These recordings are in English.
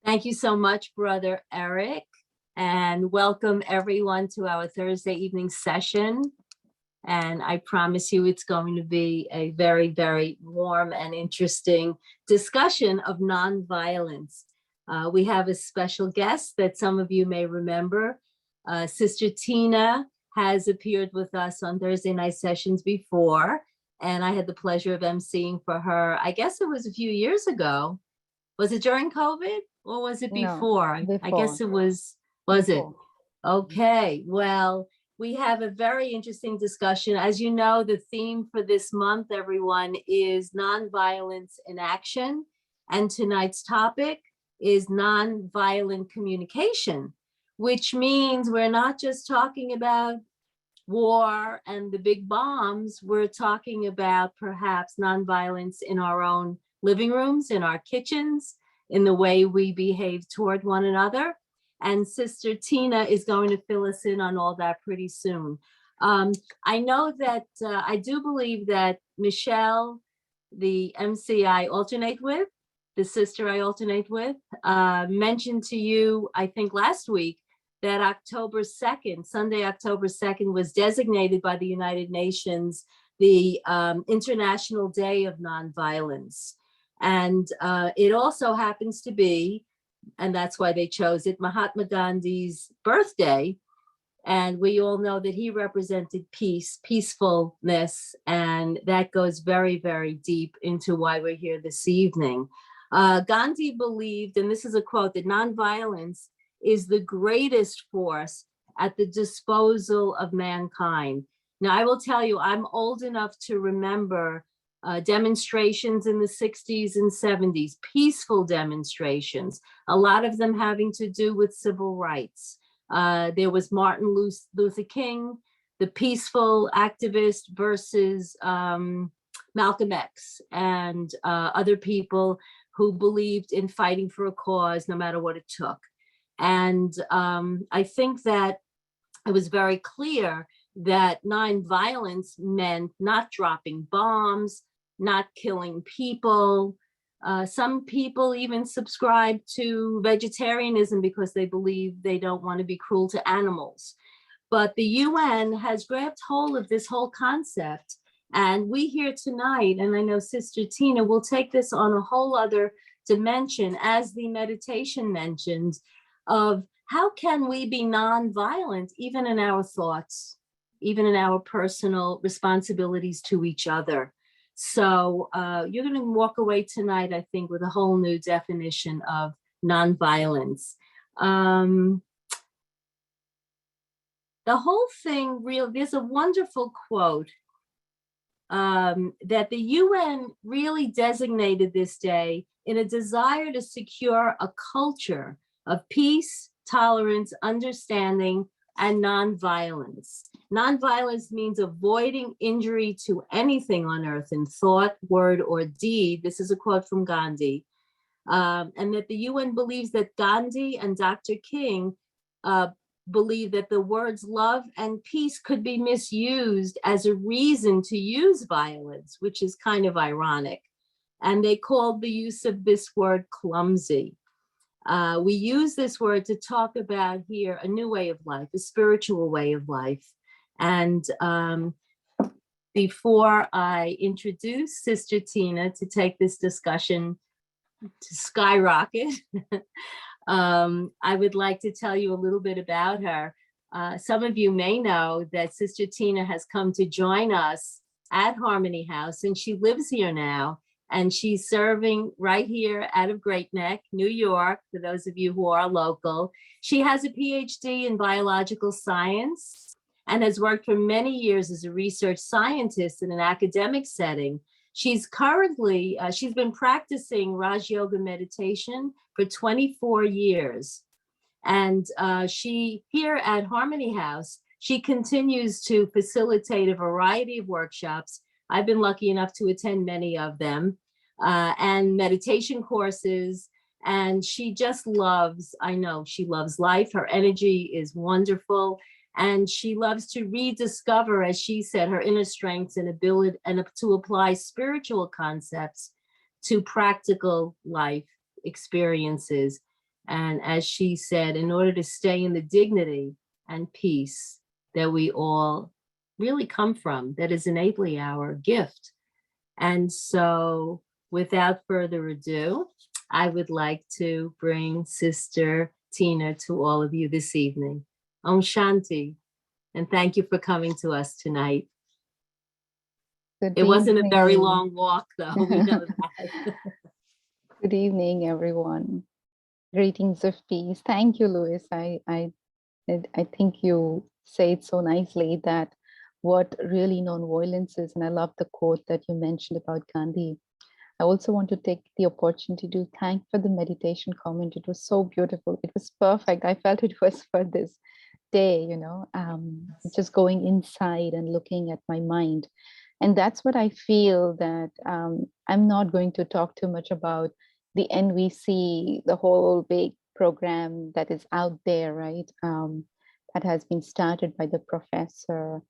Thank you so much, Brother Eric, and welcome everyone to our Thursday evening session. And I promise you it's going to be a very, very warm and interesting discussion of nonviolence. We have a special guest that some of you may remember. Sister Tina has appeared with us on Thursday night sessions before, and I had the pleasure of emceeing for her. I guess it was a few years ago. Was it during COVID or was it before? No, I guess it was before. it? Okay, well, we have a very interesting discussion. As you know, the theme for this month, everyone, is nonviolence in action. And tonight's topic is nonviolent communication, which means we're not just talking about war and the big bombs. We're talking about perhaps nonviolence in our own living rooms, in our kitchens, in the way we behave toward one another. And Sister Tina is going to fill us in on all that pretty soon. I know that I do believe that Michelle, the MC I alternate with, the sister I alternate with, mentioned to you, I think last week, that October 2nd, Sunday, October 2nd, was designated by the United Nations the International Day of Nonviolence. And it also happens to be, and that's why they chose it, Mahatma Gandhi's birthday. And we all know that he represented peace, peacefulness, and that goes very, very deep into why we're here this evening. Gandhi believed, and this is a quote, that nonviolence is the greatest force at the disposal of mankind. Now, I will tell you, I'm old enough to remember demonstrations in the 60s and 70s, peaceful demonstrations, a lot of them having to do with civil rights. There was Martin Luther King, the peaceful activist, versus Malcolm X and other people who believed in fighting for a cause no matter what it took. And I think that it was very clear that nonviolence meant not dropping bombs, not killing people. Some people even subscribe to vegetarianism because they believe they don't want to be cruel to animals. But the UN has grabbed hold of this whole concept. And we here tonight, and I know Sister Tina will take this on a whole other dimension, as the meditation mentioned, of how can we be nonviolent even in our thoughts, even in our personal responsibilities to each other. So you're going to walk away tonight, I think, with a whole new definition of nonviolence. The whole thing, there's a wonderful quote that the UN really designated this day in a desire to secure a culture of peace, tolerance, understanding, and nonviolence. Nonviolence means avoiding injury to anything on earth in thought, word, or deed. This is a quote from Gandhi. And that the UN believes that Gandhi and Dr. King believe that the words love and peace could be misused as a reason to use violence, which is kind of ironic. And they called the use of this word clumsy. We use this word to talk about here a new way of life, a spiritual way of life. And before I introduce Sister Tina to take this discussion to skyrocket, I would like to tell you a little bit about her. Some of you may know that Sister Tina has come to join us at Harmony House, and she lives here now. And she's serving right here out of Great Neck, New York, for those of you who are local. She has a Ph.D. in biological science and has worked for many years as a research scientist in an academic setting. She's currently, she's been practicing RajaYoga meditation for 24 years. And she, here at Harmony House, she continues to facilitate a variety of workshops. I've been lucky enough to attend many of them, and meditation courses. And she just loves, I know she loves life. Her energy is wonderful. And she loves to rediscover, as she said, her inner strengths and ability, and to apply spiritual concepts to practical life experiences. And as she said, in order to stay in the dignity and peace that we all really come from, that is innately our gift. And so without further ado, I would like to bring Sister Tina to all of you this evening. Om Shanti. And thank you for coming to us tonight. It wasn't a very long walk, though. We know that. Good evening, everyone. Greetings of peace. Thank you, Louis. I think you say it so nicely that what really non-violence is, and I love the quote that you mentioned about Gandhi. I also want to take the opportunity to thank for the meditation comment. It was so beautiful. It was perfect. I felt it was for this day, you know, just going inside and looking at my mind. And that's what I feel that I'm not going to talk too much about the NVC, the whole big program that is out there, right? That has been started by the professor.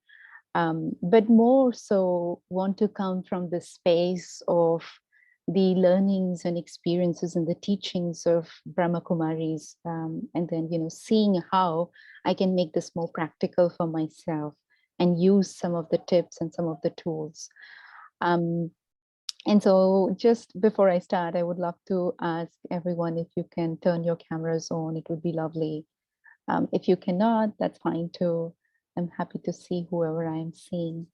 But more so want to come from the space of the learnings and experiences and the teachings of Brahma Kumaris, and then, you know, seeing how I can make this more practical for myself and use some of the tips and some of the tools. And so just before I start, I would love to ask everyone if you can turn your cameras on, it would be lovely. If you cannot, that's fine too. I'm happy to see whoever I'm seeing.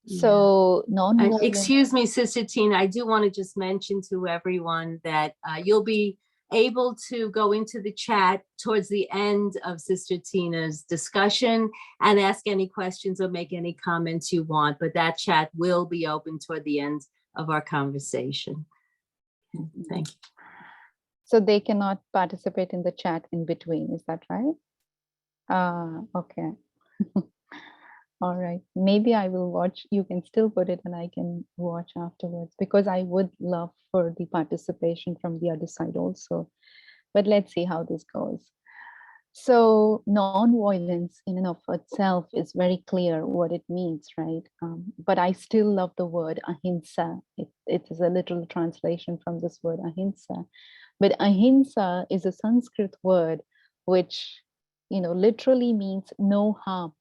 So non-violent. Excuse me, Sister Tina, I do want to just mention to everyone that you'll be able to go into the chat towards the end of Sister Tina's discussion and ask any questions or make any comments you want, but that chat will be open toward the end of our conversation. Thank you. So they cannot participate in the chat in between, is that right? Okay. All right, maybe I will watch. You can still put it and I can watch afterwards, because I would love for the participation from the other side also. But let's see how this goes. So non-violence in and of itself is very clear what it means, right? But I still love the word ahimsa. It is a literal translation from this word ahimsa. But ahimsa is a Sanskrit word which, you know, literally means no harm.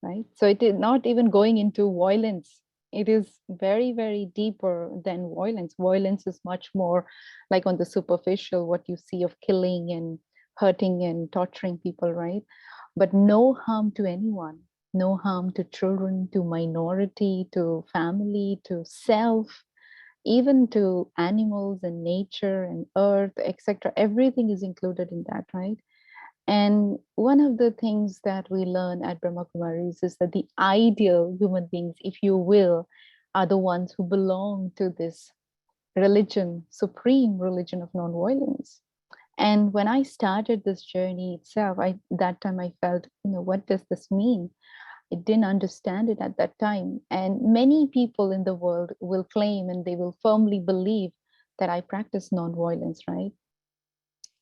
Right? So it is not even going into violence. It is very, very deeper than violence. Violence is much more like on the superficial, what you see of killing and hurting and torturing people, right? But no harm to anyone, no harm to children, to minority, to family, to self, even to animals and nature and earth, etc. Everything is included in that, right? And one of the things that we learn at Brahma Kumaris is that the ideal human beings, if you will, are the ones who belong to this religion, supreme religion of non-violence. And when I started this journey itself, that time I felt, you know, what does this mean? I didn't understand it at that time. And many people in the world will claim and they will firmly believe that I practice non-violence, right?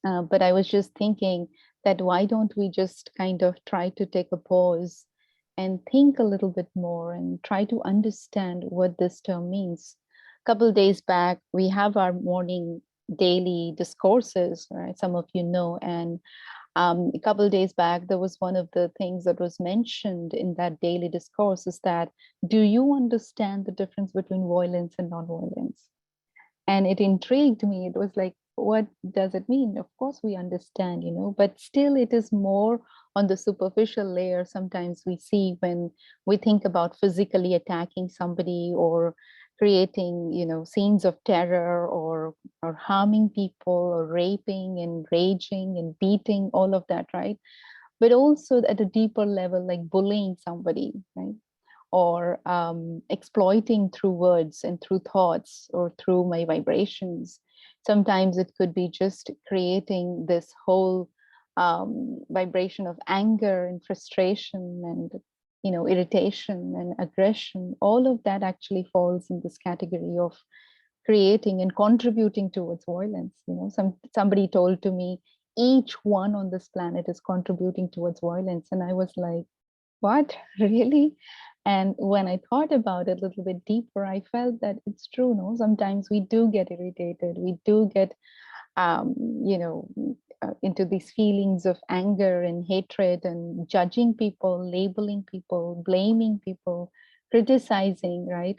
But I was just thinking that why don't we just kind of try to take a pause and think a little bit more and try to understand what this term means. A couple of days back, we have our morning daily discourses, right? Some of you know, and a couple of days back, there was one of the things that was mentioned in that daily discourse is that, do you understand the difference between violence and non-violence? And it intrigued me. It was like, what does it mean? Of course we understand, you know, but still it is more on the superficial layer. Sometimes we see when we think about physically attacking somebody or creating, you know, scenes of terror or harming people or raping and raging and beating, all of that, right? But also at a deeper level, like bullying somebody, right? Or exploiting through words and through thoughts or through my vibrations. Sometimes it could be just creating this whole vibration of anger and frustration and, you know, irritation and aggression. All of that actually falls in this category of creating and contributing towards violence. You know, somebody told to me, each one on this planet is contributing towards violence. And I was like, what, really? And when I thought about it a little bit deeper, I felt that it's true. No, sometimes we do get irritated. We do get you know, into these feelings of anger and hatred and judging people, labeling people, blaming people, criticizing, right?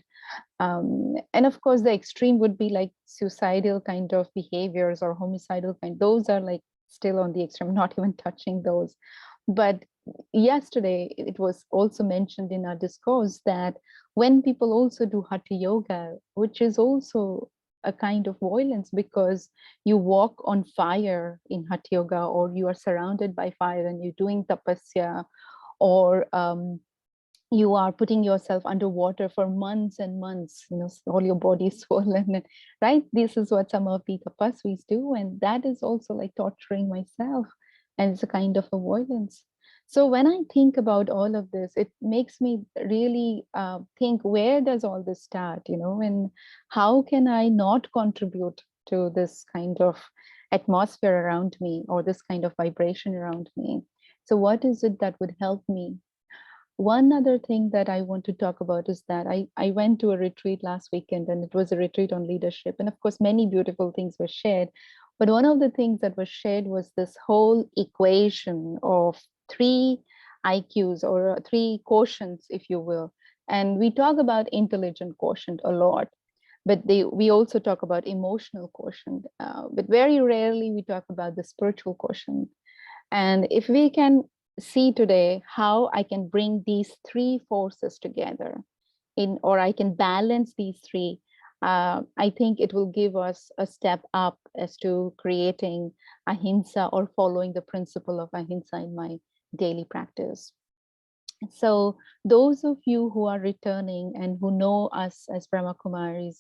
And of course, the extreme would be like suicidal kind of behaviors or homicidal kind. Those are like still on the extreme, not even touching those. But yesterday, it was also mentioned in our discourse that when people also do hatha yoga, which is also a kind of violence because you walk on fire in hatha yoga, or you are surrounded by fire and you're doing tapasya, or you are putting yourself underwater for months and months, you know, all your body is swollen, and, right? This is what some of the tapasvis do, and that is also like torturing myself, and it's a kind of avoidance. So when I think about all of this, it makes me really think, where does all this start, you know, and how can I not contribute to this kind of atmosphere around me, or this kind of vibration around me? So what is it that would help me? One other thing that I want to talk about is that I went to a retreat last weekend, and it was a retreat on leadership. And of course, many beautiful things were shared. But one of the things that was shared was this whole equation of three IQs, or three quotients, if you will. And we talk about intelligent quotient a lot, but we also talk about emotional quotient. But very rarely we talk about the spiritual quotient. And if we can see today how I can bring these three forces together or I can balance these three, I think it will give us a step up as to creating ahimsa, or following the principle of ahimsa in my daily practice. So those of you who are returning and who know us as Brahma Kumaris,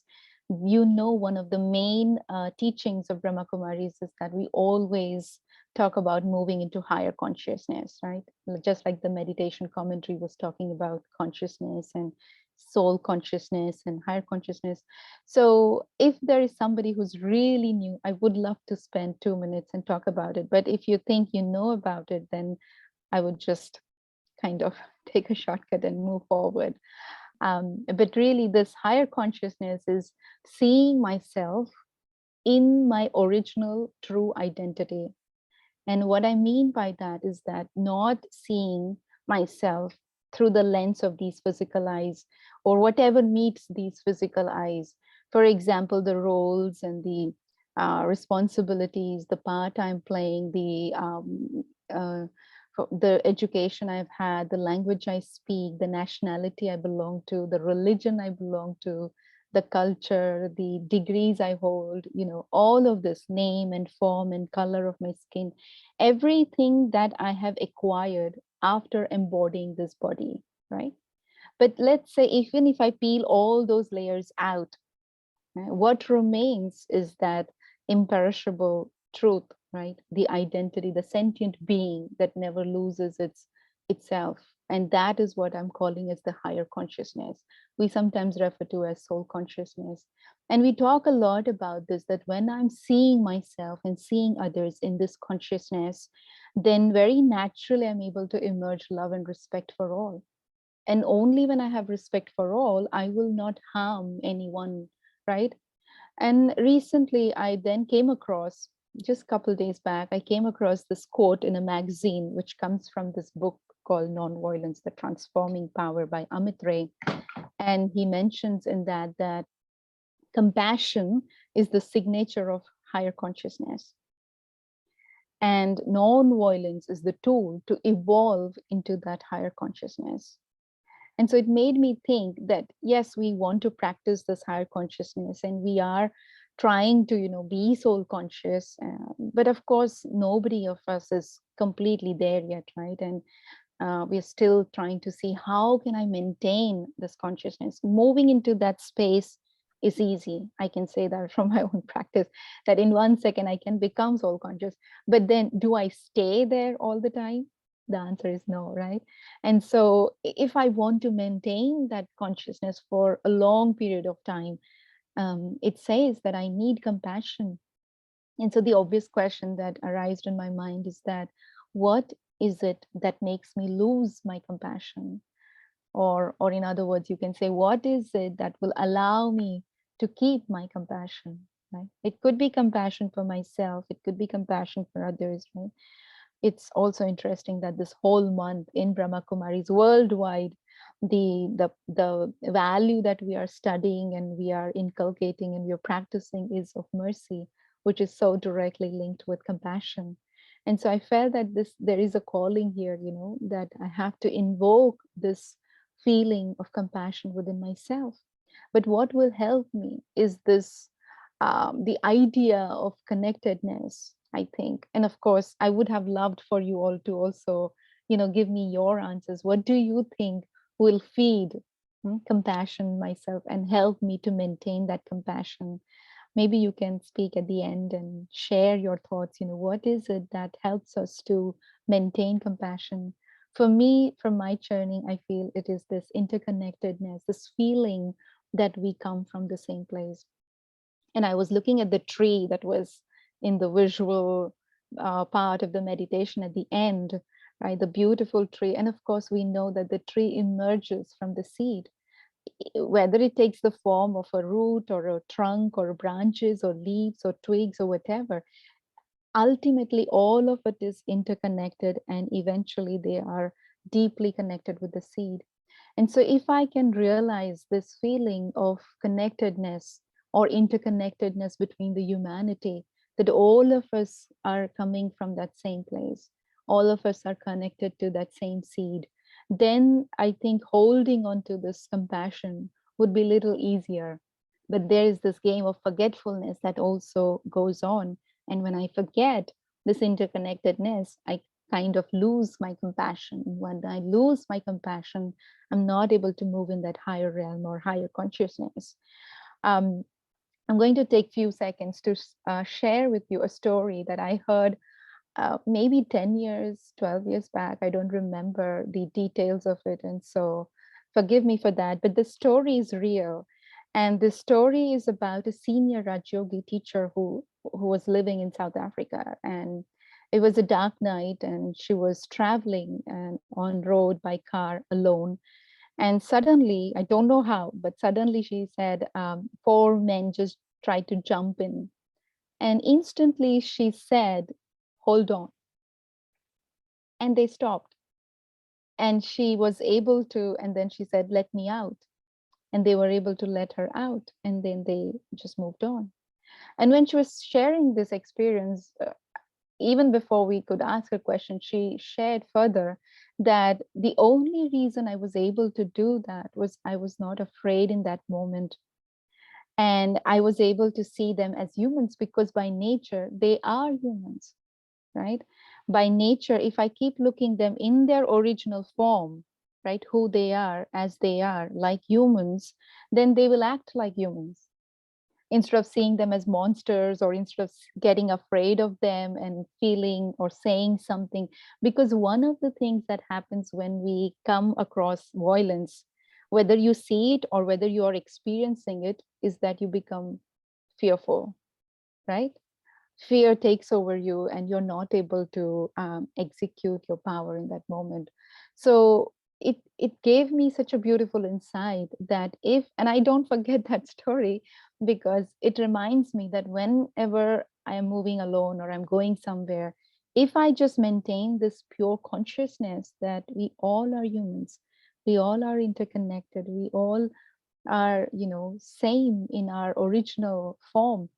you know one of the main teachings of Brahma Kumaris is that we always talk about moving into higher consciousness, right? Just like the meditation commentary was talking about consciousness and soul consciousness and higher consciousness. So if there is somebody who's really new, I would love to spend 2 minutes and talk about it. But if you think you know about it, then I would just kind of take a shortcut and move forward. But really, this higher consciousness is seeing myself in my original true identity. And what I mean by that is that not seeing myself through the lens of these physical eyes, or whatever meets these physical eyes. For example, the roles and the responsibilities, the part I'm playing, the education I've had, the language I speak, the nationality I belong to, the religion I belong to, the culture, the degrees I hold, you know, all of this, name and form and color of my skin, everything that I have acquired after embodying this body, right? But let's say, even if I peel all those layers out, right, what remains is that imperishable truth, right? The identity, the sentient being that never loses itself. And that is what I'm calling as the higher consciousness. We sometimes refer to as soul consciousness. And we talk a lot about this, that when I'm seeing myself and seeing others in this consciousness, then very naturally I'm able to emerge love and respect for all. And only when I have respect for all, I will not harm anyone, right? And recently, I then came across, just a couple of days back, I came across this quote in a magazine, which comes from this book called Nonviolence, The Transforming Power by Amit Ray. And he mentions in that compassion is the signature of higher consciousness. And non-violence is the tool to evolve into that higher consciousness. And so it made me think that, yes, we want to practice this higher consciousness, and we are trying to, you know, be soul conscious. But of course, nobody of us is completely there yet, right? And we're still trying to see, how can I maintain this consciousness? Moving into that space is easy. I can say that from my own practice, that in 1 second I can become soul conscious. But then, do I stay there all the time? The answer is no, right? And so if I want to maintain that consciousness for a long period of time, it says that I need compassion. And so the obvious question that arose in my mind is that, what is it that makes me lose my compassion? Or in other words, you can say, what is it that will allow me to keep my compassion? right? It could be compassion for myself. It could be compassion for others, right? It's also interesting that this whole month in Brahma Kumaris worldwide, the value that we are studying and we are inculcating and we are practicing is of mercy, which is so directly linked with compassion. And so I felt that there is a calling here, that I have to invoke this feeling of compassion within myself. But what will help me is this the idea of connectedness, I think. And of course, I would have loved for you all to also, give me your answers. What do you think will feed compassion myself and help me to maintain that compassion? Maybe you can speak at the end and share your thoughts. What is it that helps us to maintain compassion? For me, from my journey, I feel it is this interconnectedness, this feeling that we come from the same place. And I was looking at the tree that was in the visual part of the meditation at the end, right? The beautiful tree. And of course, we know that the tree emerges from the seed, whether it takes the form of a root or a trunk or branches or leaves or twigs or whatever. Ultimately, all of it is interconnected, and eventually they are deeply connected with the seed. And so if I can realize this feeling of connectedness or interconnectedness between the humanity, that all of us are coming from that same place, all of us are connected to that same seed, then I think holding on to this compassion would be a little easier. But there is this game of forgetfulness that also goes on. And when I forget this interconnectedness, I kind of lose my compassion. When I lose my compassion, I'm not able to move in that higher realm or higher consciousness. I'm going to take a few seconds to share with you a story that I heard maybe 10 years, 12 years back. I don't remember the details of it. And so forgive me for that. But the story is real. And the story is about a senior RajaYogi teacher who was living in South Africa. And it was a dark night and she was traveling and on road by car alone. And suddenly, I don't know how, but suddenly she said, 4 men just tried to jump in. And instantly she said, hold on. And they stopped. And she was able to, and then she said, let me out. And they were able to let her out. And then they just moved on. And when she was sharing this experience, even before we could ask her question, she shared further that the only reason I was able to do that was I was not afraid in that moment. And I was able to see them as humans because by nature, they are humans, right? By nature, if I keep looking them in their original form, right, who they are, as they are, like humans, then they will act like humans. Instead of seeing them as monsters or instead of getting afraid of them and feeling or saying something. Because one of the things that happens when we come across violence, whether you see it or whether you are experiencing it, is that you become fearful, right? Fear takes over you and you're not able to execute your power in that moment. So it gave me such a beautiful insight that if, and I don't forget that story because it reminds me that whenever I am moving alone or I'm going somewhere, if I just maintain this pure consciousness that we all are humans, we all are interconnected, we all are, same in our original form,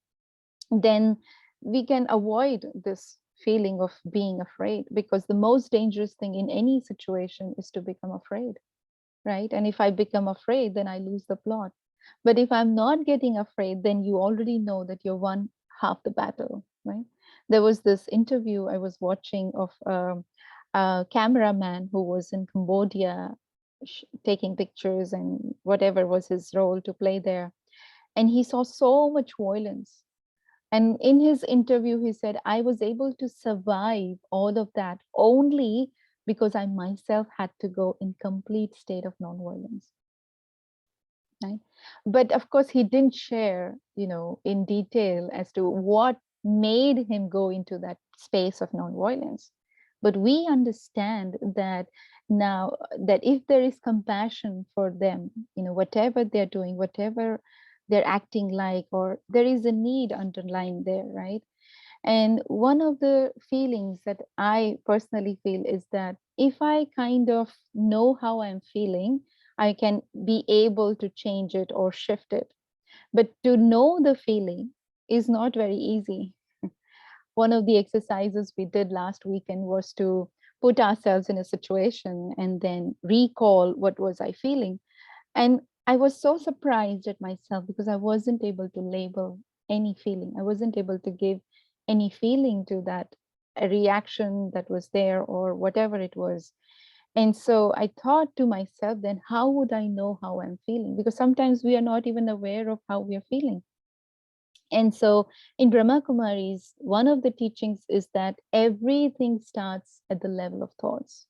then we can avoid this feeling of being afraid, because the most dangerous thing in any situation is to become afraid, right? And if I become afraid, then I lose the plot. But if I'm not getting afraid, then you already know that you're won half the battle, right? There was this interview I was watching of a cameraman who was in Cambodia taking pictures and whatever was his role to play there. And he saw so much violence. And in his interview, he said, I was able to survive all of that only because I myself had to go in complete state of nonviolence. Right? But of course, he didn't share, in detail as to what made him go into that space of nonviolence. But we understand that now that if there is compassion for them, whatever they're doing, whatever they're acting like, or there is a need underlying there, right? And one of the feelings that I personally feel is that if I kind of know how I'm feeling, I can be able to change it or shift it. But to know the feeling is not very easy. One of the exercises we did last weekend was to put ourselves in a situation and then recall what was I feeling. And I was so surprised at myself because I wasn't able to label any feeling. I wasn't able to give any feeling to that, a reaction that was there or whatever it was. And so I thought to myself, then how would I know how I'm feeling? Because sometimes we are not even aware of how we are feeling. And so in Brahma Kumaris, one of the teachings is that everything starts at the level of thoughts.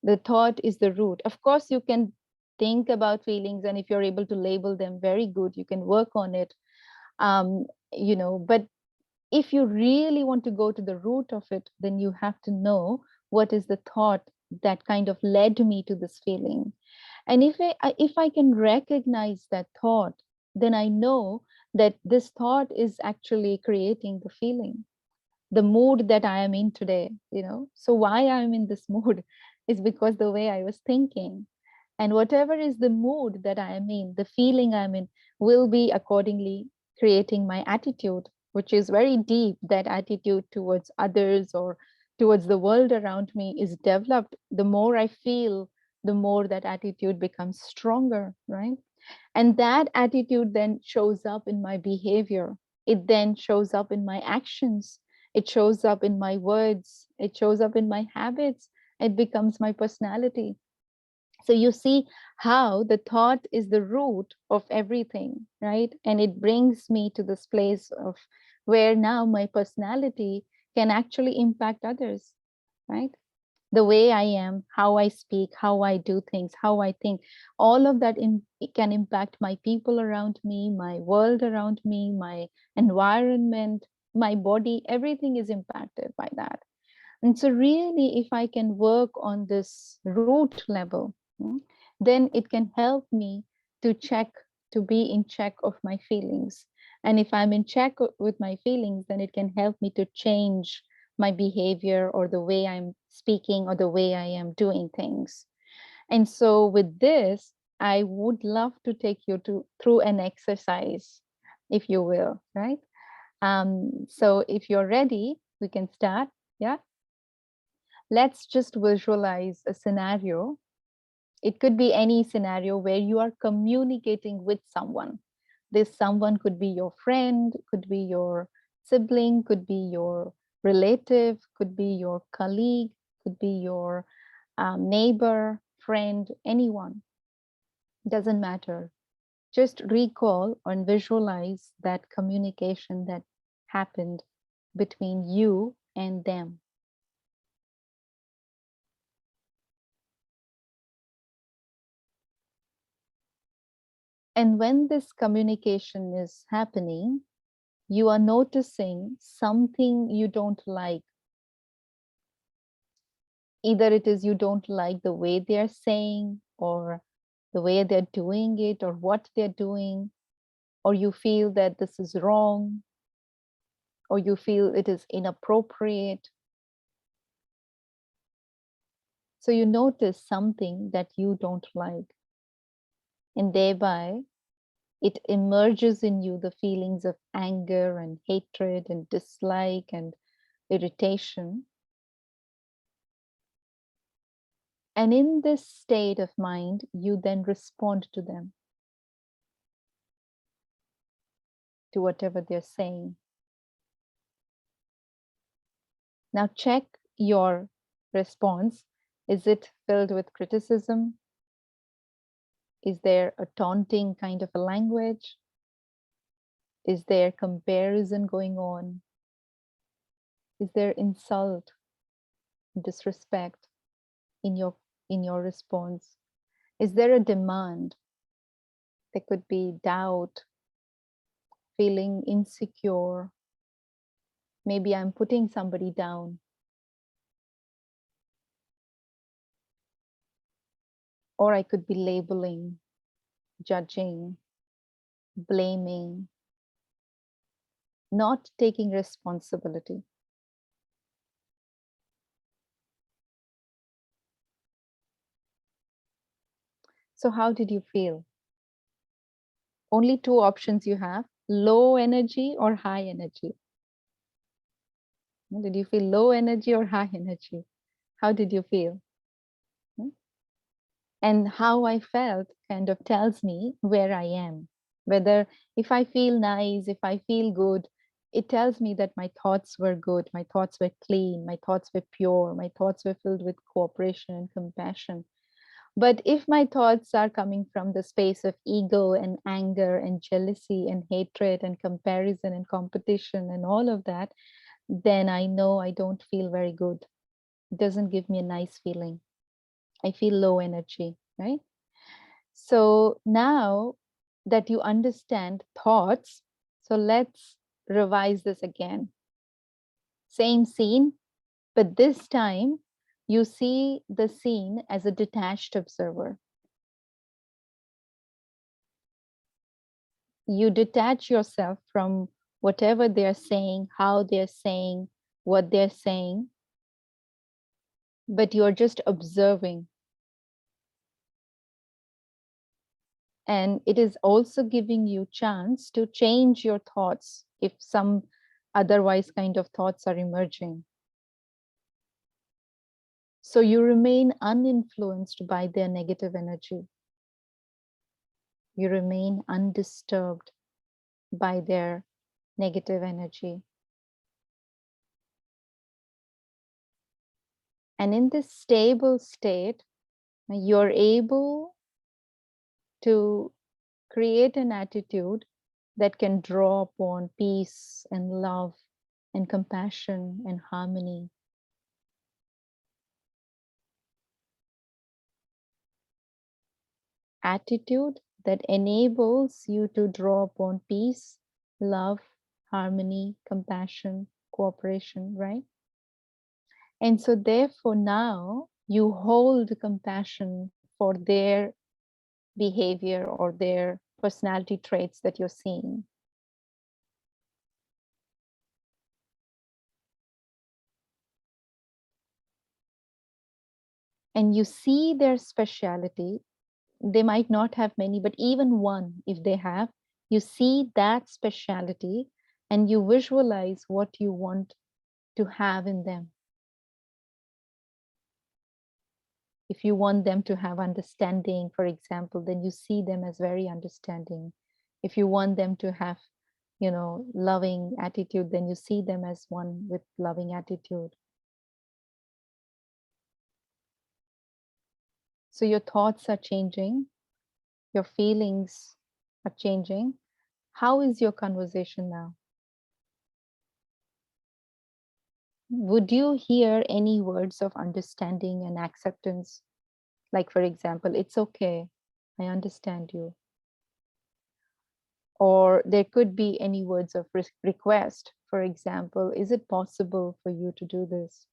The thought is the root. Of course, you can think about feelings, and if you're able to label them, very good, you can work on it. But if you really want to go to the root of it, then you have to know what is the thought that kind of led me to this feeling. And if I can recognize that thought, then I know that this thought is actually creating the feeling, the mood that I am in today, So why I'm in this mood is because the way I was thinking. And whatever is the mood that I am in, the feeling I'm in, will be accordingly creating my attitude, which is very deep. That attitude towards others or towards the world around me is developed. The more I feel, the more that attitude becomes stronger, right? And that attitude then shows up in my behavior. It then shows up in my actions. It shows up in my words. It shows up in my habits. It becomes my personality. So you see how the thought is the root of everything, right? And it brings me to this place of where now my personality can actually impact others, right? The way I am, how I speak, how I do things, how I think, all of that can impact my people around me, my world around me, my environment, my body, everything is impacted by that. And so really, if I can work on this root level, then it can help me to check, to be in check of my feelings. And if I'm in check with my feelings, then it can help me to change my behavior or the way I'm speaking or the way I am doing things. And so with this, I would love to take you through an exercise, if you will, right? So if you're ready, we can start. Yeah. Let's just visualize a scenario. It could be any scenario where you are communicating with someone. This someone could be your friend, could be your sibling, could be your relative, could be your colleague, could be your neighbor, friend, anyone. Doesn't matter. Just recall and visualize that communication that happened between you and them. And when this communication is happening, you are noticing something you don't like. Either it is you don't like the way they're saying, or the way they're doing it, or what they're doing, or you feel that this is wrong, or you feel it is inappropriate. So you notice something that you don't like, and thereby it emerges in you the feelings of anger and hatred and dislike and irritation. And in this state of mind, you then respond to them, to whatever they're saying. Now check your response. Is it filled with criticism? Is there a taunting kind of a language? Is there comparison going on? Is there insult, disrespect in your response? Is there a demand? There could be doubt, feeling insecure. Maybe I'm putting somebody down. Or I could be labeling, judging, blaming, not taking responsibility. So how did you feel? Only two options you have, low energy or high energy. Did you feel low energy or high energy? How did you feel? And how I felt kind of tells me where I am. Whether if I feel nice, if I feel good, it tells me that my thoughts were good, my thoughts were clean, my thoughts were pure, my thoughts were filled with cooperation and compassion. But if my thoughts are coming from the space of ego and anger and jealousy and hatred and comparison and competition and all of that, then I know I don't feel very good. It doesn't give me a nice feeling. I feel low energy, right? So now that you understand thoughts, so let's revise this again. Same scene, but this time you see the scene as a detached observer. You detach yourself from whatever they're saying, how they're saying, what they're saying, but you're just observing. And it is also giving you chance to change your thoughts if some otherwise kind of thoughts are emerging. So you remain uninfluenced by their negative energy. You remain undisturbed by their negative energy. And in this stable state, you're able to create an attitude that can draw upon peace and love and compassion and harmony. Attitude that enables you to draw upon peace, love, harmony, compassion, cooperation, right? And so therefore now you hold compassion for their behavior or their personality traits that you're seeing. And you see their speciality. They might not have many, but even one, if they have, you see that speciality and you visualize what you want to have in them. If you want them to have understanding, for example, then you see them as very understanding. If you want them to have, loving attitude, then you see them as one with loving attitude. So your thoughts are changing, your feelings are changing. How is your conversation now? Would you hear any words of understanding and acceptance? Like, for example, it's okay, I understand you. Or there could be any words of request. For example, is it possible for you to do this?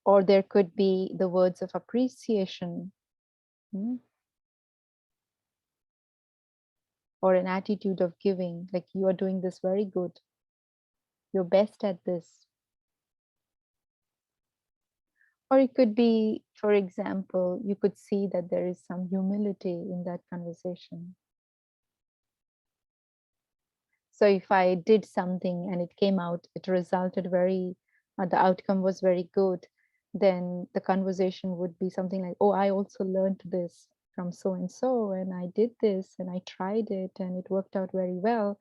Or there could be the words of appreciation. Or an attitude of giving, like you are doing this very good. You're best at this. Or it could be, for example, you could see that there is some humility in that conversation. So if I did something and it came out, it resulted the outcome was very good, then the conversation would be something like, oh, I also learned this from so and I did this and I tried it and it worked out very well.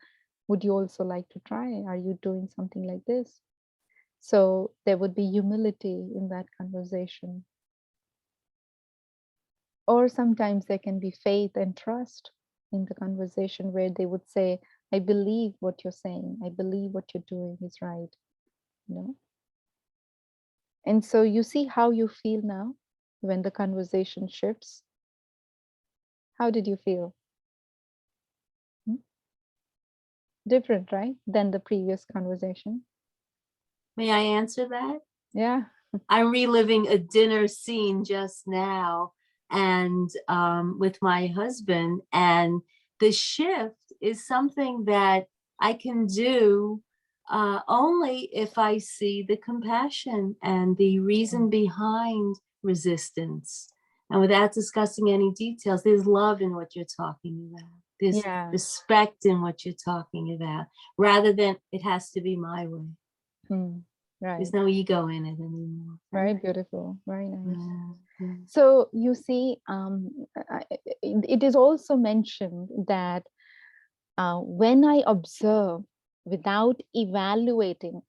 Would you also like to try? Are you doing something like this? So there would be humility in that conversation. Or sometimes there can be faith and trust in the conversation where they would say, I believe what you're saying. I believe what you're doing is right. And so you see how you feel now when the conversation shifts. How did you feel? Different, right? Than the previous conversation. May I answer that? Yeah. I'm reliving a dinner scene just now. and with my husband. And the shift is something that I can do only if I see the compassion and the reason behind resistance. And without discussing any details, there's love in what you're talking about. There's respect in what you're talking about, rather than it has to be my way. Right. There's no ego in it anymore. Very beautiful. Very nice. Yeah. So you see, it is also mentioned that when I observe without evaluating,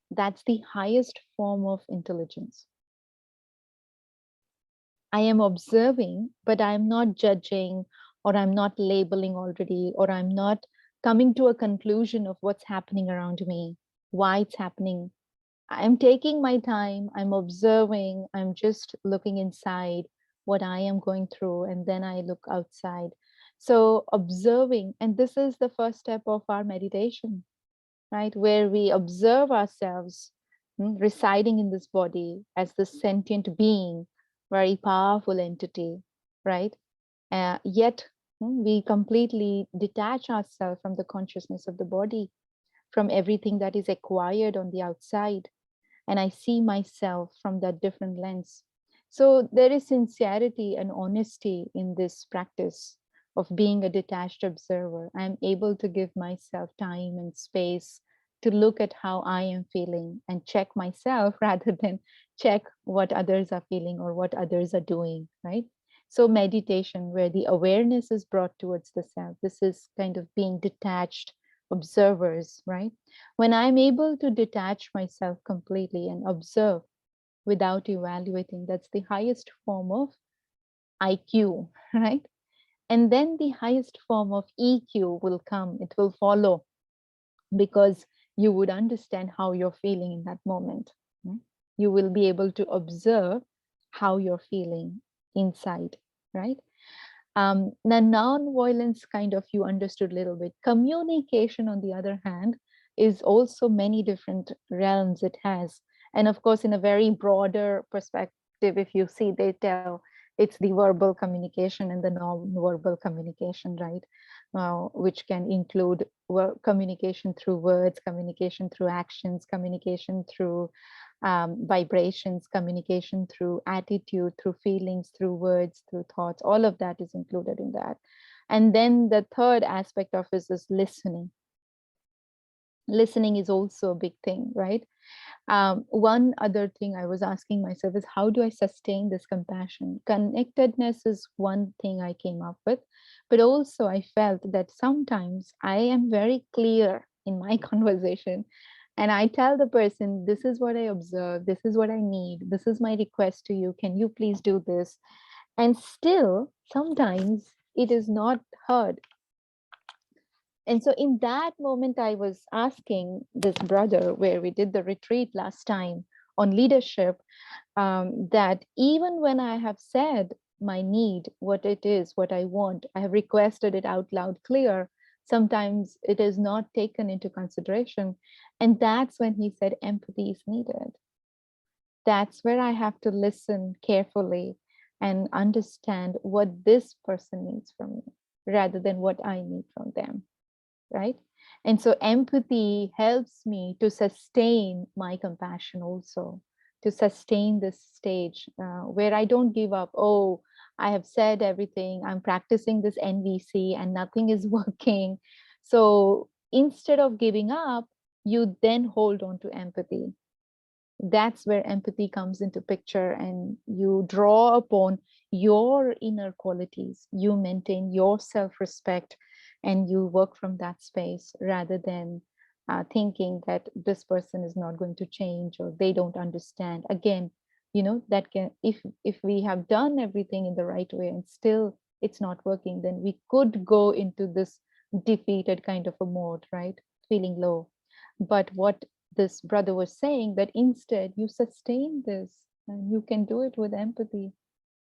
that's the highest form of intelligence. I am observing, but I'm not judging, or I'm not labeling already, or I'm not coming to a conclusion of what's happening around me, why it's happening. I'm taking my time, I'm observing, I'm just looking inside what I am going through, and then I look outside. So observing, and this is the first step of our meditation, right? Where we observe ourselves residing in this body as the sentient being, very powerful entity, right? Yet we completely detach ourselves from the consciousness of the body, from everything that is acquired on the outside. And I see myself from that different lens. So there is sincerity and honesty in this practice of being a detached observer. I'm able to give myself time and space to look at how I am feeling and check myself rather than check what others are feeling or what others are doing, right? So meditation, where the awareness is brought towards the self, this is kind of being detached observers, right? When I'm able to detach myself completely and observe without evaluating, that's the highest form of IQ, right? And then the highest form of EQ will come, it will follow, because you would understand how you're feeling in that moment. You will be able to observe how you're feeling inside, right? The non-violence kind of you understood a little bit. Communication, on the other hand, is also many different realms it has. And of course, in a very broader perspective, if you see, they tell it's the verbal communication and the non-verbal communication, right? Which can include communication through words, communication through actions, communication through vibrations, communication through attitude, through feelings, through words, through thoughts. All of that is included in that. And then the third aspect of this is listening. Listening is also a big thing, right? One other thing I was asking myself is, how do I sustain this compassion? Connectedness is one thing I came up with, but also I felt that sometimes I am very clear in my conversation, and I tell the person, this is what I observe, this is what I need, this is my request to you, can you please do this? And still, sometimes it is not heard. And so in that moment, I was asking this brother, where we did the retreat last time on leadership, that even when I have said my need, what it is, what I want, I have requested it out loud, clear, sometimes it is not taken into consideration. And that's when he said empathy is needed. That's where I have to listen carefully and understand what this person needs from me, rather than what I need from them. Right? And so empathy helps me to sustain my compassion also, to sustain this stage where I don't give up. Oh, I have said everything, I'm practicing this NVC and nothing is working. So instead of giving up, you then hold on to empathy. That's where empathy comes into picture, and you draw upon your inner qualities, you maintain your self-respect, and you work from that space, rather than thinking that this person is not going to change or they don't understand. Again, that can, if we have done everything in the right way and still it's not working, then we could go into this defeated kind of a mode, right? Feeling low. But what this brother was saying, that instead you sustain this and you can do it with empathy.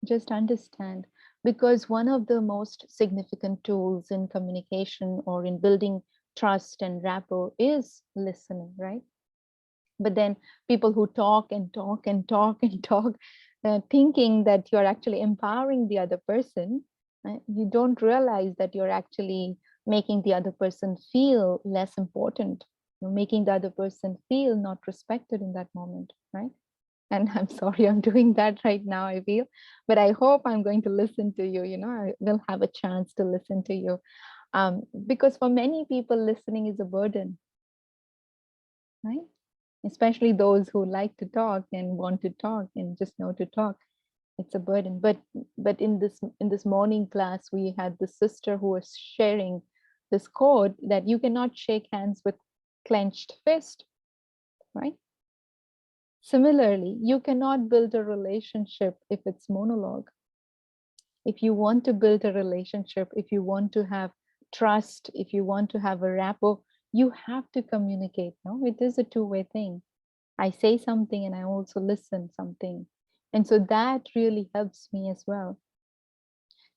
Just understand, because one of the most significant tools in communication or in building trust and rapport is listening, right? But then people who talk and talk and talk and talk, thinking that you're actually empowering the other person, you don't realize that you're actually making the other person feel less important, making the other person feel not respected in that moment, right? And I'm sorry I'm doing that right now, I feel, but I hope I'm going to listen to you. I will have a chance to listen to you, because for many people, listening is a burden, right? Especially those who like to talk and want to talk and just know to talk. It's a burden. But in this morning class, we had the sister who was sharing this quote that you cannot shake hands with clenched fist, right? Similarly, you cannot build a relationship if it's monologue. If you want to build a relationship, if you want to have trust, if you want to have a rapport, you have to communicate. No, it is a two-way thing. I say something and I also listen something. And so that really helps me as well.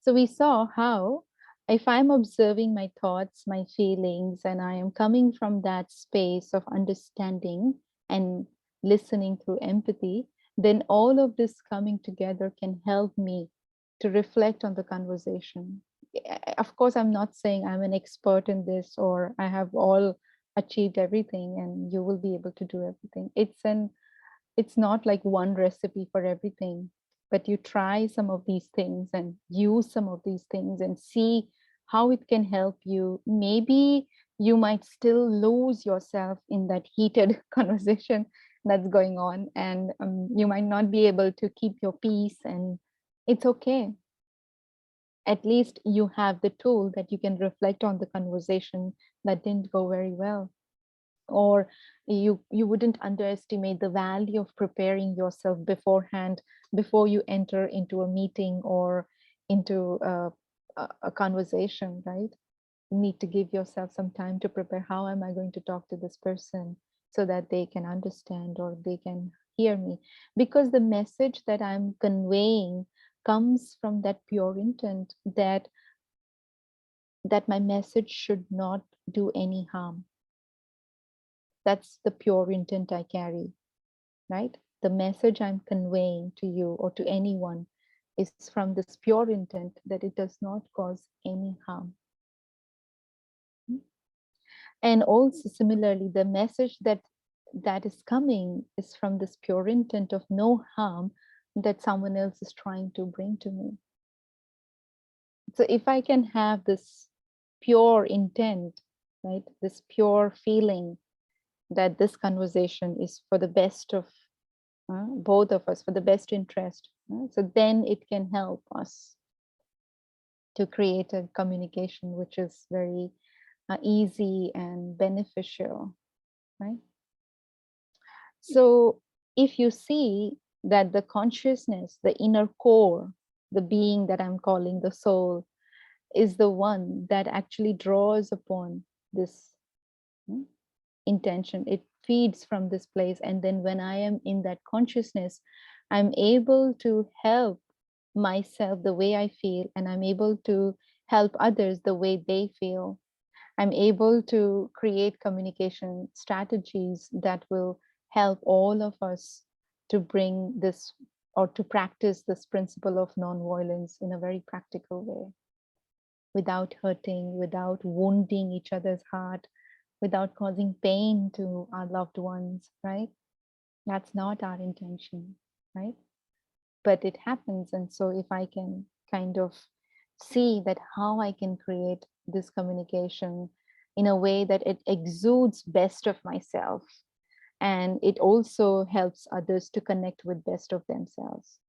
So we saw how if I'm observing my thoughts, my feelings, and I am coming from that space of understanding and listening through empathy, then all of this coming together can help me to reflect on the conversation. Of course, I'm not saying I'm an expert in this or I have all achieved everything and you will be able to do everything. It's not like one recipe for everything, but you try some of these things and use some of these things and see how it can help you. Maybe you might still lose yourself in that heated conversation that's going on, and you might not be able to keep your peace, and it's okay. At least you have the tool that you can reflect on the conversation that didn't go very well. Or you wouldn't underestimate the value of preparing yourself beforehand, before you enter into a meeting or into a conversation, right? You need to give yourself some time to prepare. How am I going to talk to this person so that they can understand or they can hear me? Because the message that I'm conveying comes from that pure intent that my message should not do any harm. That's the pure intent I carry, right? The message I'm conveying to you or to anyone is from this pure intent that it does not cause any harm. And also similarly, the message that is coming is from this pure intent of no harm that someone else is trying to bring to me. So if I can have this pure intent, right, this pure feeling that this conversation is for the best of both of us, for the best interest, so then it can help us to create a communication which is very easy and beneficial, right? So if you see that the consciousness, the inner core, the being that I'm calling the soul, is the one that actually draws upon this intention, it feeds from this place. And then when I am in that consciousness, I'm able to help myself the way I feel, and I'm able to help others the way they feel. I'm able to create communication strategies that will help all of us to bring this or to practice this principle of non-violence in a very practical way, without hurting, without wounding each other's heart, without causing pain to our loved ones, right? That's not our intention, right? But it happens. And so if I can kind of see that how I can create this communication in a way that it exudes best of myself, and it also helps others to connect with best of themselves,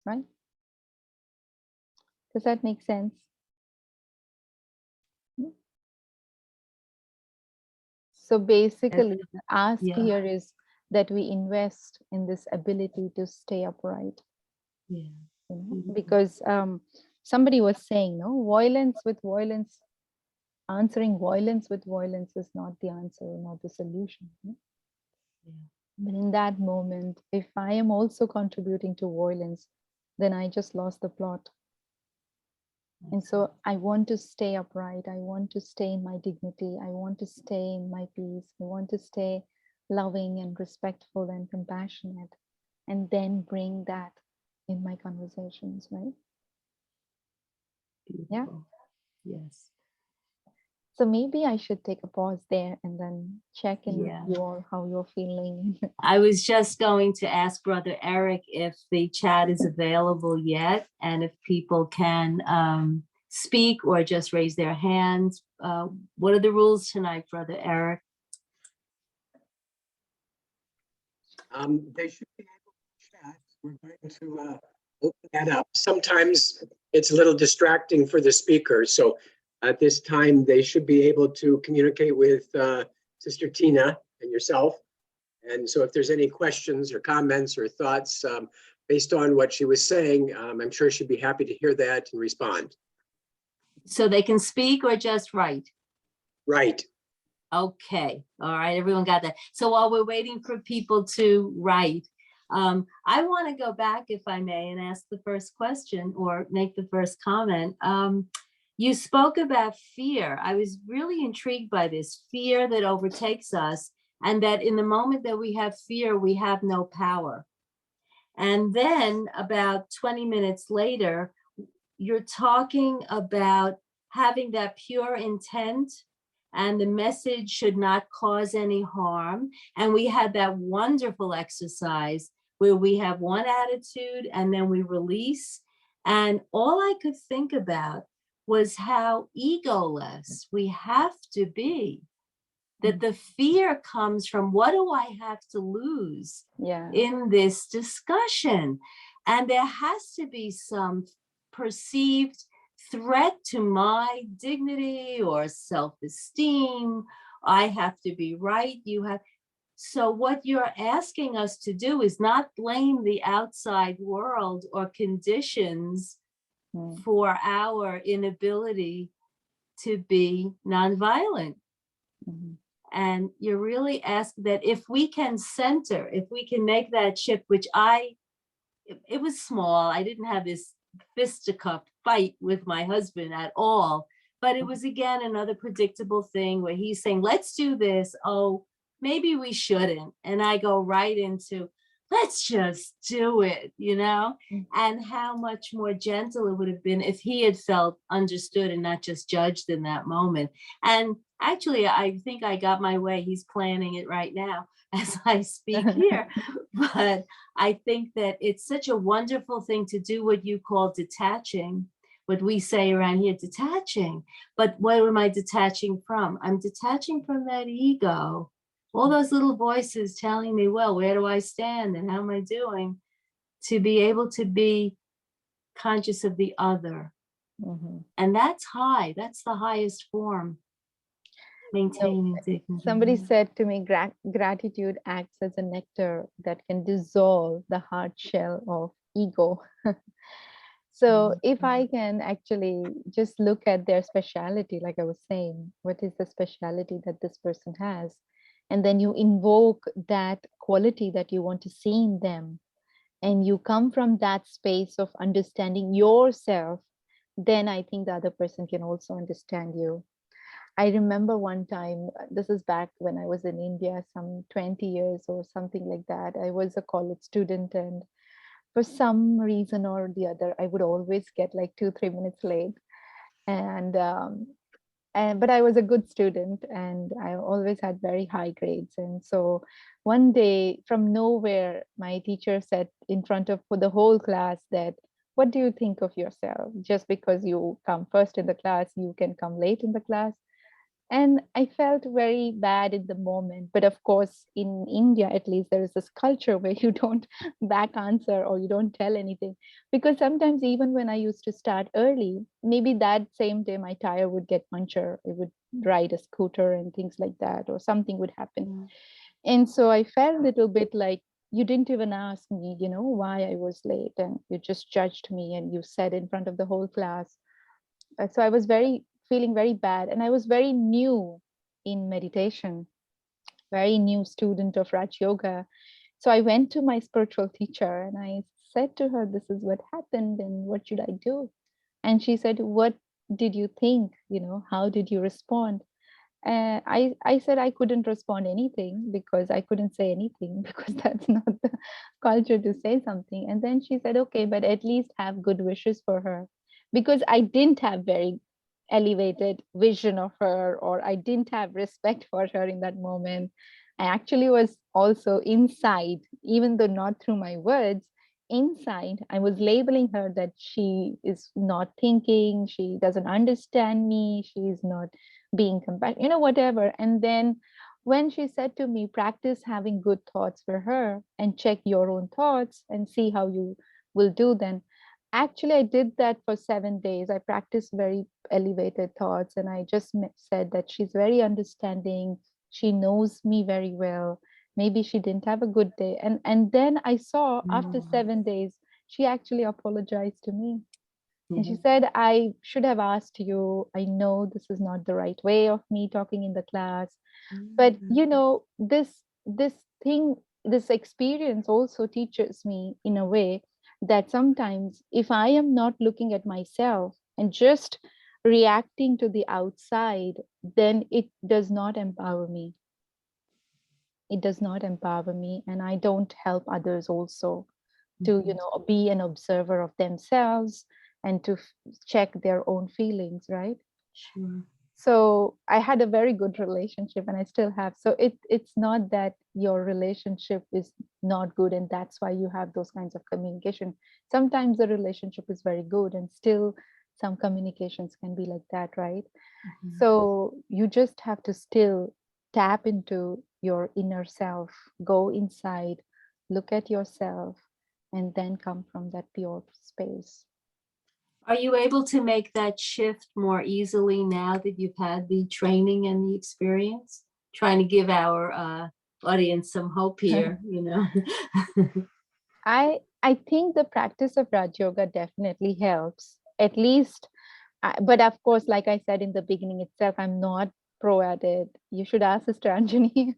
right? Does that make sense? So basically, the ask Yeah. here is that we invest in this ability to stay upright. Yeah. Because somebody was saying, no, violence with violence, answering violence with violence is not the answer, not the solution. Yeah? But in that moment, if I am also contributing to violence, then I just lost the plot. And so I want to stay upright. I want to stay in my dignity. I want to stay in my peace. I want to stay loving and respectful and compassionate. and then bring that in my conversations, right? Yeah. Beautiful. Yes. So maybe I should take a pause there and then check in with Yeah. you all how you're feeling. I was just going to ask Brother Eric if the chat is available yet, and if people can speak or just raise their hands. What are the rules tonight, Brother Eric? They should be able to chat. We're going to open that up. Sometimes it's a little distracting for the speaker. So at this time, they should be able to communicate with Sister Tina and yourself. And so if there's any questions or comments or thoughts based on what she was saying, I'm sure she'd be happy to hear that and respond. So they can speak or just write? Right. Okay. All right. Everyone got that. So while we're waiting for people to write, I want to go back, if I may, and ask the first question or make the first comment. You spoke about fear. I was really intrigued by this fear that overtakes us, and that in the moment that we have fear, we have no power. And then about 20 minutes later, you're talking about having that pure intent, and the message should not cause any harm. And we had that wonderful exercise where we have one attitude and then we release. And all I could think about was how egoless we have to be, that the fear comes from, what do I have to lose in this discussion? And there has to be some perceived threat to my dignity or self-esteem. I have to be right. You have. So what you're asking us to do is not blame the outside world or conditions for our inability to be nonviolent. And you're really asking that if we can center, if we can make that shift, which it was small. I didn't have this fisticuff fight with my husband at all, but it was, again, another predictable thing where he's saying, let's do this. Oh, maybe we shouldn't. And I go right into, let's just do it, and how much more gentle it would have been if he had felt understood and not just judged in that moment. And actually, I think I got my way. He's planning it right now as I speak here. But I think that it's such a wonderful thing to do what you call detaching, what we say around here, detaching. But what am I detaching from? I'm detaching from that ego. All those little voices telling me, well, where do I stand and how am I doing? To be able to be conscious of the other. And that's high. That's the highest form. Maintaining dignity. Somebody said to me, gratitude acts as a nectar that can dissolve the hard shell of ego. So if I can actually just look at their speciality, like I was saying, what is the speciality that this person has? And then you invoke that quality that you want to see in them, and you come from that space of understanding yourself, then I think the other person can also understand you. I remember one time, this is back when I was in India, some 20 years or something like that. I was a college student, and for some reason or the other, I would always get like 2-3 minutes late. But I was a good student and I always had very high grades. And so one day from nowhere, my teacher said in front of the whole class that, what do you think of yourself? Just because you come first in the class, you can come late in the class. And I felt very bad in the moment. But of course, in India, at least, there is this culture where you don't back answer or you don't tell anything. Because sometimes even when I used to start early, maybe that same day my tire would get punctured. It would ride a scooter and things like that, or something would happen. And so I felt a little bit like, you didn't even ask me, why I was late. And you just judged me and you said in front of the whole class. So I was feeling very bad, and I was very new in meditation, very new student of RajaYoga. So I went to my spiritual teacher and I said to her, this is what happened and what should I do? And she said, what did you think? How did you respond? I said I couldn't respond anything because I couldn't say anything because that's not the culture to say something. And then she said, okay, but at least have good wishes for her, because I didn't have very elevated vision of her, or I didn't have respect for her in that moment. I actually was also inside, even though not through my words, inside, I was labeling her that she is not thinking, she doesn't understand me, she's not being compassionate, whatever. And then when she said to me, practice having good thoughts for her and check your own thoughts and see how you will do, then actually I did that for 7 days. I practiced very elevated thoughts, and I just said that she's very understanding, she knows me very well, maybe she didn't have a good day. And then I saw after 7 days she actually apologized to me. And she said, I should have asked you. I know this is not the right way of me talking in the class. But this thing, this experience also teaches me in a way that sometimes if I am not looking at myself and just reacting to the outside, then it does not empower me. It does not empower me, and I don't help others also to be an observer of themselves and to check their own feelings, right? Sure. So I had a very good relationship, and I still have. So it's not that your relationship is not good and that's why you have those kinds of communication. Sometimes the relationship is very good and still some communications can be like that, right? So you just have to still tap into your inner self, go inside, look at yourself, and then come from that pure space. Are you able to make that shift more easily now that you've had the training and the experience? Trying to give our audience some hope here, I think the practice of RajaYoga definitely helps, at least. But of course, like I said in the beginning itself, I'm not pro at it. You should ask Sister Anjani.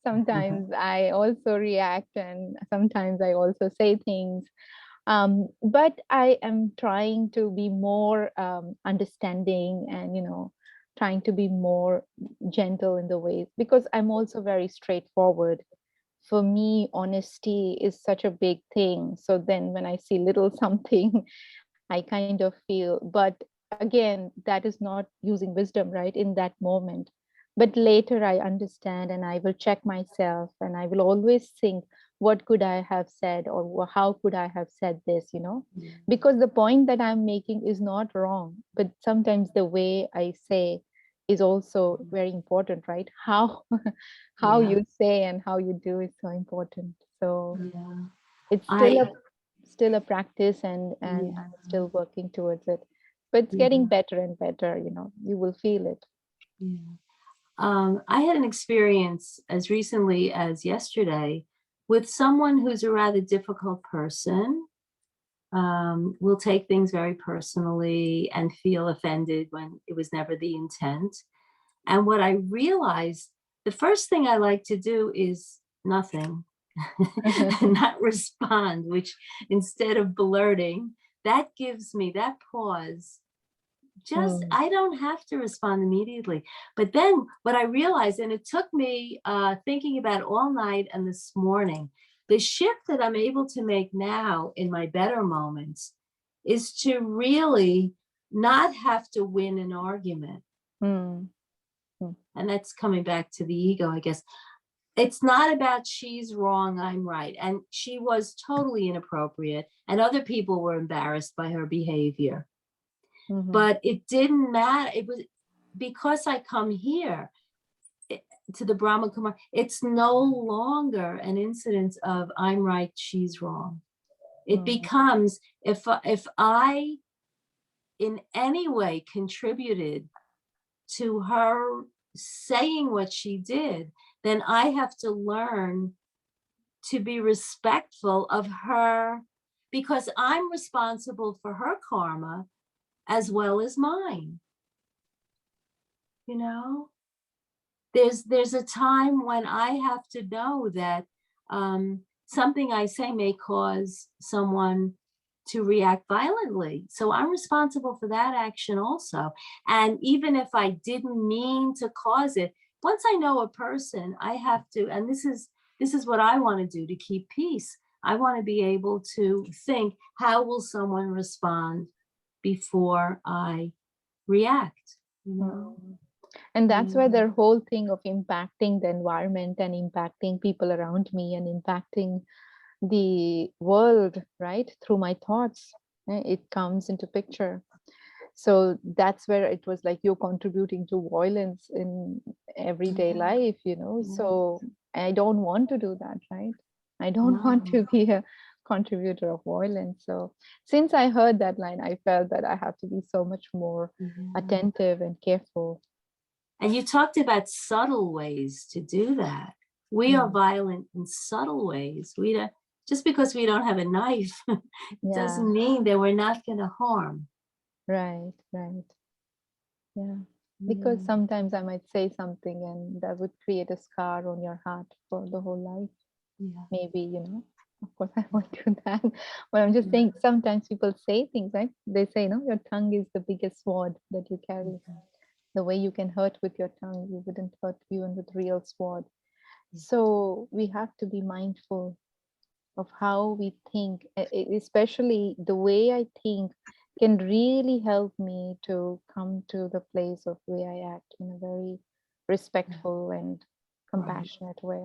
Sometimes I also react, and sometimes I also say things. But I am trying to be more understanding and, trying to be more gentle in the ways, because I'm also very straightforward. For me, honesty is such a big thing. So then when I see little something, I kind of feel, but again, that is not using wisdom, right? In that moment. But later I understand and I will check myself and I will always think, what could I have said, or how could I have said this, Because the point that I'm making is not wrong, but sometimes the way I say is also very important, right? How how Yeah. you say and how you do is so important. So Yeah. it's still a practice, and I'm still working towards it, but it's getting better and better. You will feel it. I had an experience as recently as yesterday with someone who's a rather difficult person, will take things very personally and feel offended when it was never the intent. And what I realized, the first thing I like to do is nothing. And not respond, which instead of blurting, that gives me that pause. Just, I don't have to respond immediately. But then what I realized, and it took me thinking about all night and this morning, the shift that I'm able to make now in my better moments is to really not have to win an argument. And that's coming back to the ego, I guess. It's not about she's wrong, I'm right. And she was totally inappropriate, and other people were embarrassed by her behavior. But it didn't matter. It was because I come here to the Brahma Kumar, it's no longer an incidence of I'm right, she's wrong. It becomes, if I in any way contributed to her saying what she did, then I have to learn to be respectful of her, because I'm responsible for her karma as well as mine. There's a time when I have to know that something I say may cause someone to react violently. So I'm responsible for that action also. And even if I didn't mean to cause it, once I know a person, I have to, and this is what I want to do to keep peace. I want to be able to think, how will someone respond before I react? You know? And that's where Yeah. the whole thing of impacting the environment and impacting people around me and impacting the world, right, through my thoughts, it comes into picture. So that's where it was like you're contributing to violence in everyday Yeah. life, you know. Yeah. So I don't want to do that, right? I don't want No. to be a contributor of violence. So since I heard that line, I felt that I have to be so much more Yeah. attentive and careful. And you talked about subtle ways to do that. We are violent in subtle ways. We don't, just because we don't have a knife Yeah, doesn't mean that we're not going to harm. right. Yeah. Because Yeah. sometimes I might say something and that would create a scar on your heart for the whole life. Yeah. Maybe, you know, of course I won't do that. But I'm just saying sometimes people say things, right? They say, no, your tongue is the biggest sword that you carry. The way you can hurt with your tongue, you wouldn't hurt even with real sword. So we have to be mindful of how we think, especially the way I think can really help me to come to the place of way I act in a very respectful and compassionate way.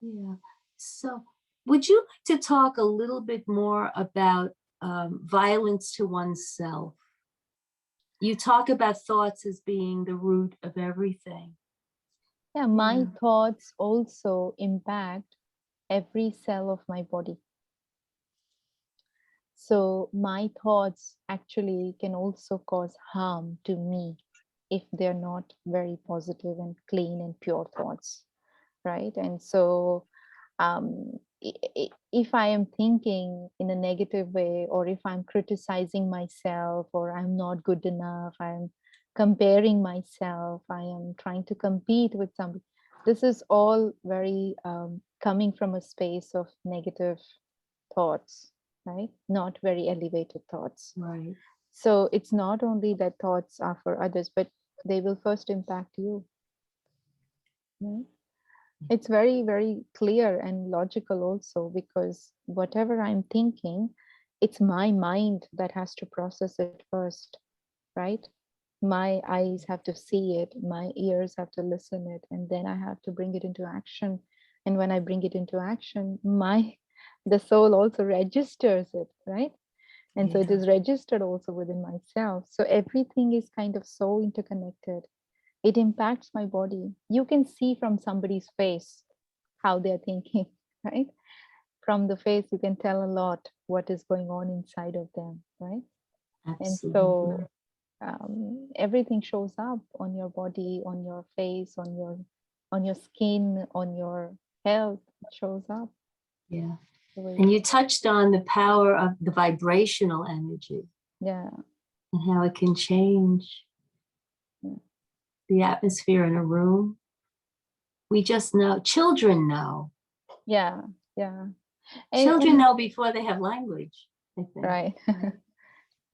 Yeah. So would you like to talk a little bit more about violence to oneself? You talk about thoughts as being the root of everything. Yeah, my Yeah. thoughts also impact every cell of my body. So my thoughts actually can also cause harm to me if they're not very positive and clean and pure thoughts, right? And so if I am thinking in a negative way, or if I'm criticizing myself, or I'm not good enough, I'm comparing myself, I am trying to compete with somebody, this is all very coming from a space of negative thoughts, right? Not very elevated thoughts. Right. So it's not only that thoughts are for others, but they will first impact you. Right? It's very, very clear and logical also, because whatever I'm thinking, it's my mind that has to process it first, right? My eyes have to see it, my ears have to listen it, and then I have to bring it into action. And when I bring it into action, the soul also registers it, right? And so it is registered also within myself. So everything is kind of so interconnected. It impacts my body. You can see from somebody's face how they're thinking, right? From the face, you can tell a lot what is going on inside of them, right? Absolutely. And so everything shows up on your body, on your face, on your skin, on your health. It shows up. Yeah. The way And you touched on the power of the vibrational energy. Yeah. And how it can change the atmosphere in a room. We just know, children know. Yeah. Children know before they have language, I think. Right.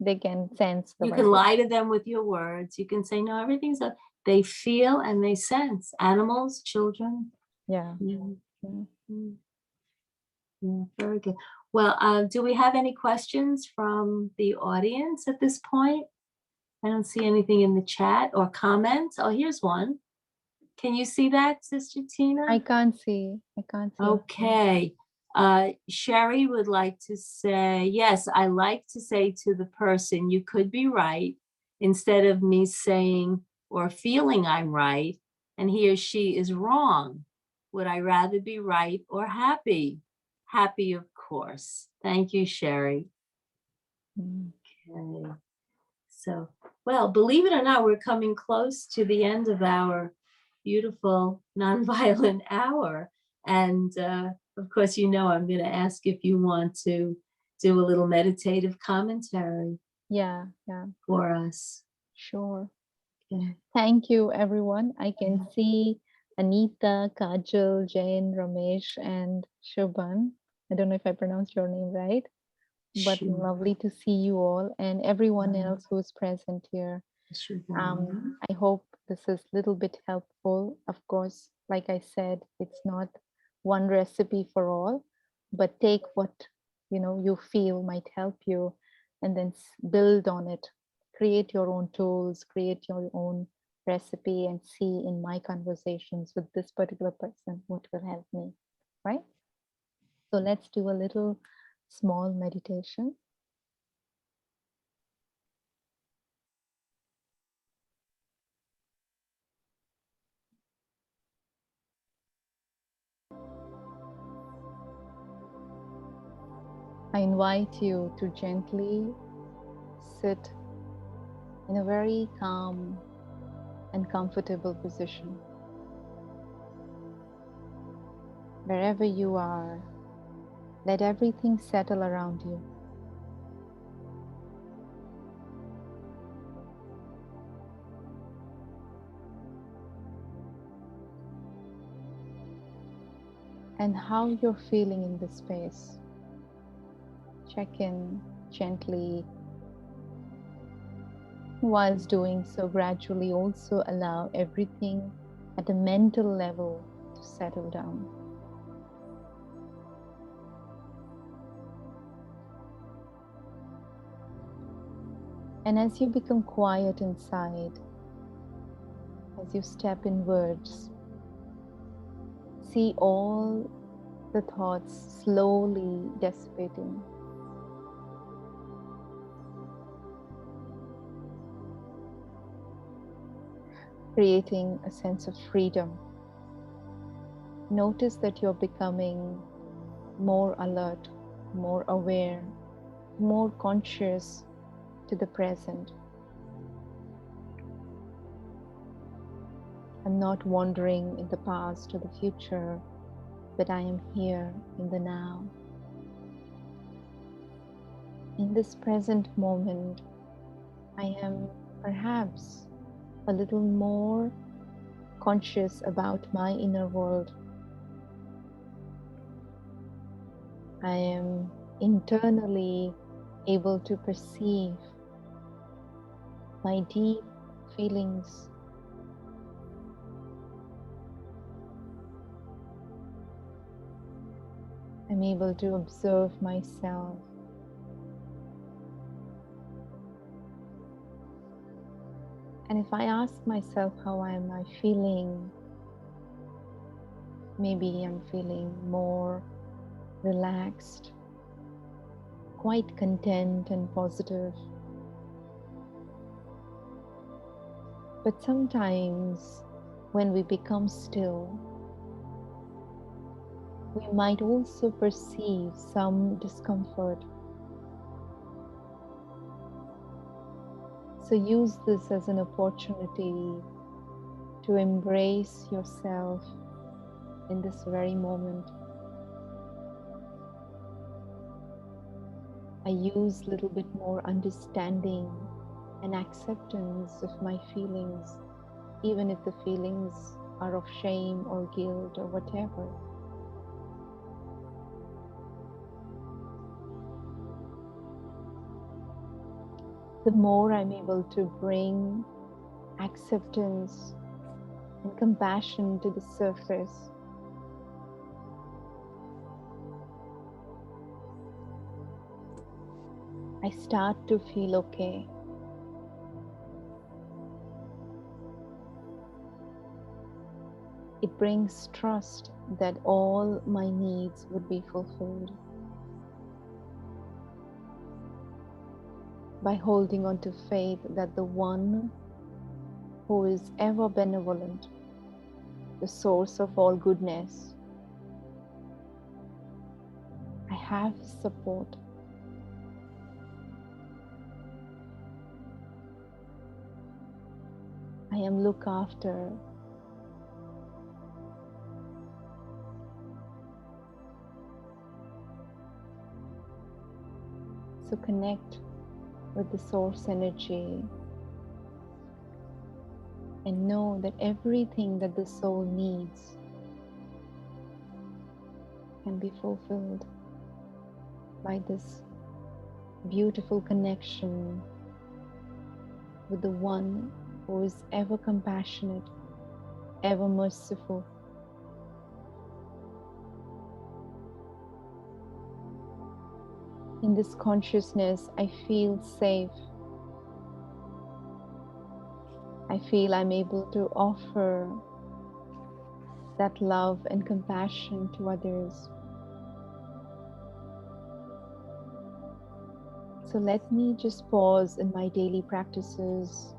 They can sense the You can lie to them with your words. You can say, no, everything's up. They feel and they sense. Animals, children. Yeah. Yeah, very good. Well, do we have any questions from the audience at this point? I don't see anything in the chat or comments. Oh, here's one. Can you see that, Sister Tina? I can't see. Okay. Sherry would like to say, yes, I like to say to the person, you could be right, instead of me saying or feeling I'm right, and he or she is wrong. Would I rather be right or happy? Happy, of course. Thank you, Sherry. Okay. So, well, believe it or not, we're coming close to the end of our beautiful nonviolent hour. And of course, you know, I'm going to ask if you want to do a little meditative commentary. Yeah. For us. Sure. Okay. Thank you, everyone. I can see Anita, Kajal, Jane, Ramesh, and Shubhan. I don't know if I pronounced your name right. but lovely to see you all and everyone else who's present here. Sure. I hope this is a little bit helpful. Of course, like I said, it's not one recipe for all, but take what you feel might help you and then build on it. Create your own tools, create your own recipe, and see in my conversations with this particular person what will help me, right? So let's do a little small meditation. I invite you to gently sit in a very calm and comfortable position. Wherever you are, let everything settle around you. And how you're feeling in this space. Check in gently. Whilst doing so, gradually also allow everything at a mental level to settle down. And as you become quiet inside, as you step inwards, see all the thoughts slowly dissipating. Creating a sense of freedom. Notice that you're becoming more alert, more aware, more conscious to the present. I'm not wandering in the past or the future, but I am here in the now. In this present moment, I am perhaps a little more conscious about my inner world. I am internally able to perceive my deep feelings. I'm able to observe myself. And if I ask myself how am I feeling, maybe I'm feeling more relaxed, quite content and positive. But sometimes when we become still, we might also perceive some discomfort. So use this as an opportunity to embrace yourself in this very moment. I use a little bit more understanding and acceptance of my feelings, even if the feelings are of shame or guilt or whatever. The more I'm able to bring acceptance and compassion to the surface, I start to feel okay. It brings trust that all my needs would be fulfilled. By holding on to faith that the one who is ever benevolent, the source of all goodness, I have support. I am looked after. So connect with the source energy and know that everything that the soul needs can be fulfilled by this beautiful connection with the one who is ever compassionate, ever merciful. In this consciousness, I feel safe. I feel I'm able to offer that love and compassion to others. So let me just pause in my daily practices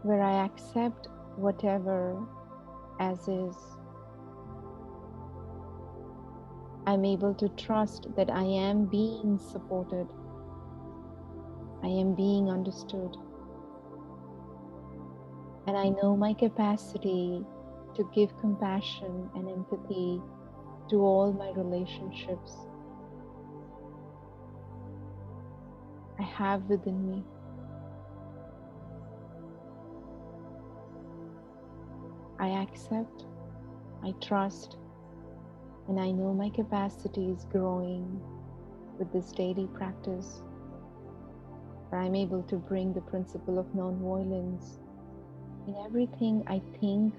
where I accept whatever as is. I'm able to trust that I am being supported. I am being understood. And I know my capacity to give compassion and empathy to all my relationships. I have within me. I accept, I trust, and I know my capacity is growing with this daily practice, where I'm able to bring the principle of non-violence in everything I think,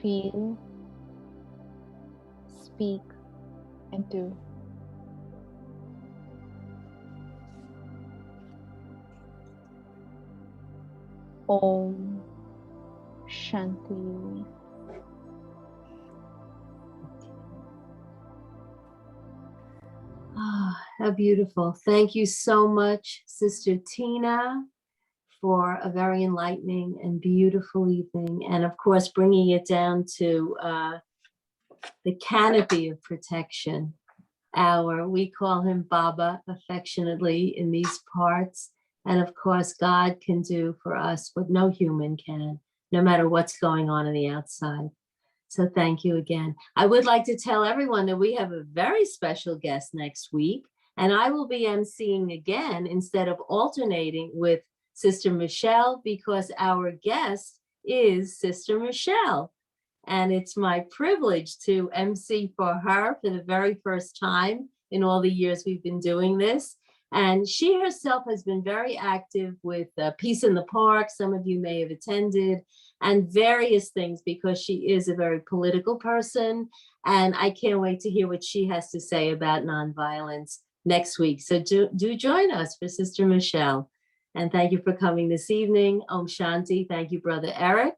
feel, speak, and do. Om Shanti. Ah, how beautiful. Thank you so much, Sister Tina, for a very enlightening and beautiful evening. And of course, bringing it down to the canopy of protection. We call him Baba affectionately in these parts. And of course, God can do for us what no human can, no matter what's going on the outside. So thank you again. I would like to tell everyone that we have a very special guest next week, and I will be emceeing again instead of alternating with Sister Michelle, because our guest is Sister Michelle. And it's my privilege to MC for her for the very first time in all the years we've been doing this. And she herself has been very active with Peace in the Park. Some of you may have attended, and various things, because she is a very political person. And I can't wait to hear what she has to say about nonviolence next week. So do join us for Sister Michelle. And thank you for coming this evening. Om Shanti. Thank you, Brother Eric,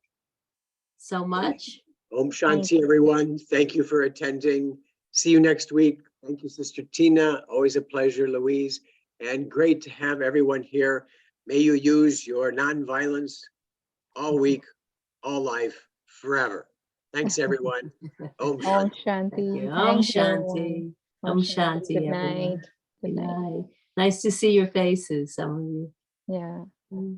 so much. Om Shanti, everyone. Thank you for attending. See you next week. Thank you, Sister Tina. Always a pleasure, Louise. And great to have everyone here. May you use your nonviolence all week, all life, forever. Thanks, everyone. Om Shanti. Om Shanti. Om Thank you, everyone. Shanti. Om Shanti. Good everyone. night. Good night. Nice to see your faces, some of you. Yeah. Mm.